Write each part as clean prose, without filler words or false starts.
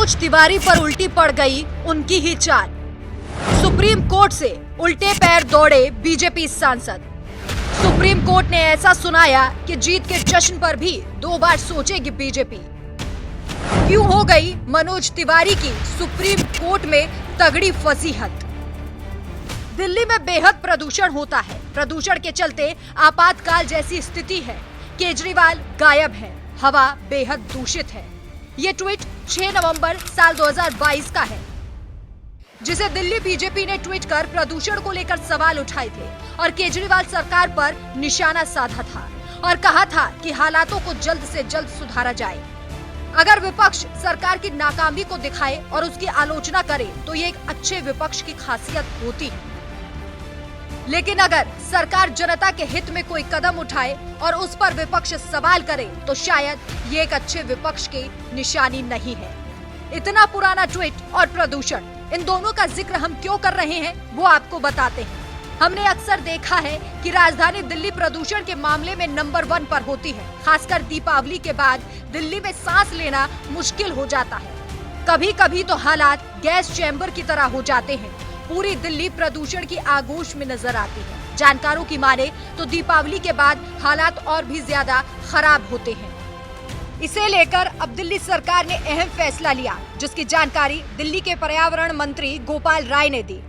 मनोज तिवारी पर उल्टी पड़ गई उनकी ही चाल। सुप्रीम कोर्ट से उल्टे पैर दौड़े बीजेपी सांसद। सुप्रीम कोर्ट ने ऐसा सुनाया कि जीत के जश्न पर भी 2 बार सोचेगी बीजेपी। क्यों हो गई मनोज तिवारी की सुप्रीम कोर्ट में तगड़ी फजीहत। दिल्ली में बेहद प्रदूषण होता है। प्रदूषण के चलते आपातकाल जैसी स्थिति है। केजरीवाल गायब है, हवा बेहद दूषित है। ये ट्वीट 6 नवंबर साल 2022 का है, जिसे दिल्ली बीजेपी ने ट्वीट कर प्रदूषण को लेकर सवाल उठाए थे और केजरीवाल सरकार पर निशाना साधा था और कहा था कि हालातों को जल्द से जल्द सुधारा जाए। अगर विपक्ष सरकार की नाकामी को दिखाए और उसकी आलोचना करे तो ये एक अच्छे विपक्ष की खासियत होती है, लेकिन अगर सरकार जनता के हित में कोई कदम उठाए और उस पर विपक्ष सवाल करे तो शायद ये एक अच्छे विपक्ष की निशानी नहीं है। इतना पुराना ट्वीट और प्रदूषण, इन दोनों का जिक्र हम क्यों कर रहे हैं वो आपको बताते हैं। हमने अक्सर देखा है कि राजधानी दिल्ली प्रदूषण के मामले में नंबर 1 पर होती है। खासकर दीपावली के बाद दिल्ली में सांस लेना मुश्किल हो जाता है। कभी कभी तो हालात गैस चैम्बर की तरह हो जाते हैं। पूरी दिल्ली प्रदूषण की आगोश में नजर आती है। जानकारों की माने तो दीपावली के बाद हालात और भी ज्यादा खराब होते हैं। इसे लेकर अब दिल्ली सरकार ने अहम फैसला लिया, जिसकी जानकारी दिल्ली के पर्यावरण मंत्री गोपाल राय ने दी।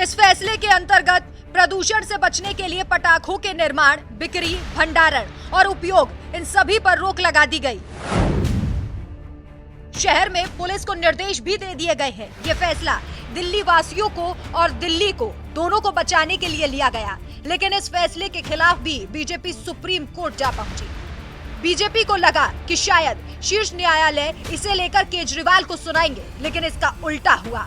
इस फैसले के अंतर्गत प्रदूषण से बचने के लिए पटाखों के निर्माण, बिक्री, भंडारण और उपयोग, इन सभी पर रोक लगा दी गई। शहर में पुलिस को निर्देश भी दे दिए गए हैं। ये फैसला दिल्ली वासियों को और दिल्ली को दोनों को बचाने के लिए लिया गया, लेकिन इस फैसले के खिलाफ भी बीजेपी सुप्रीम कोर्ट जा पहुंची। बीजेपी को लगा कि शायद शीर्ष न्यायालय इसे लेकर केजरीवाल को सुनाएंगे, लेकिन इसका उल्टा हुआ।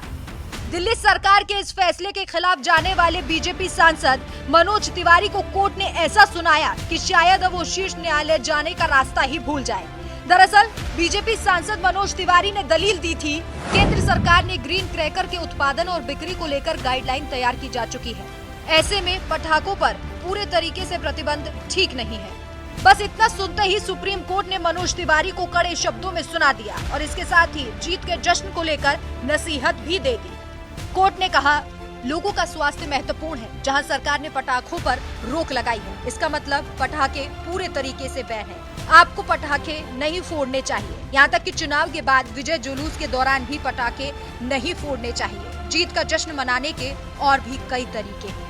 दिल्ली सरकार के इस फैसले के खिलाफ जाने वाले बीजेपी सांसद मनोज तिवारी को कोर्ट ने ऐसा सुनाया कि शायद अब वो शीर्ष न्यायालय जाने का रास्ता ही भूल जाए। दरअसल बीजेपी सांसद मनोज तिवारी ने दलील दी थी, केंद्र सरकार ने ग्रीन क्रैकर के उत्पादन और बिक्री को लेकर गाइडलाइन तैयार की जा चुकी है। ऐसे में पटाखों पर पूरे तरीके से प्रतिबंध ठीक नहीं है। बस इतना सुनते ही सुप्रीम कोर्ट ने मनोज तिवारी को कड़े शब्दों में सुना दिया और इसके साथ ही जीत के जश्न को लेकर नसीहत भी दे दी। कोर्ट ने कहा, लोगों का स्वास्थ्य महत्वपूर्ण है। जहां सरकार ने पटाखों पर रोक लगाई है, इसका मतलब पटाखे पूरे तरीके से बैन है। आपको पटाखे नहीं फोड़ने चाहिए। यहाँ तक कि चुनाव के बाद विजय जुलूस के दौरान भी पटाखे नहीं फोड़ने चाहिए। जीत का जश्न मनाने के और भी कई तरीके हैं।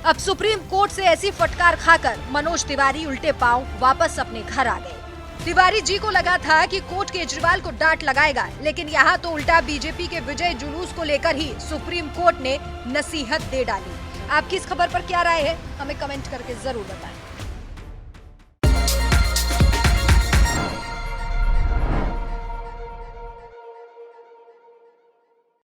अब सुप्रीम कोर्ट से ऐसी फटकार खाकर मनोज तिवारी उल्टे पांव वापस अपने घर आ गए। तिवारी जी को लगा था कि कोर्ट केजरीवाल को डांट लगाएगा, लेकिन यहाँ तो उल्टा बीजेपी के विजय जुलूस को लेकर ही सुप्रीम कोर्ट ने नसीहत दे डाली। आपकी इस खबर पर क्या राय है, हमें कमेंट करके जरूर बताएं।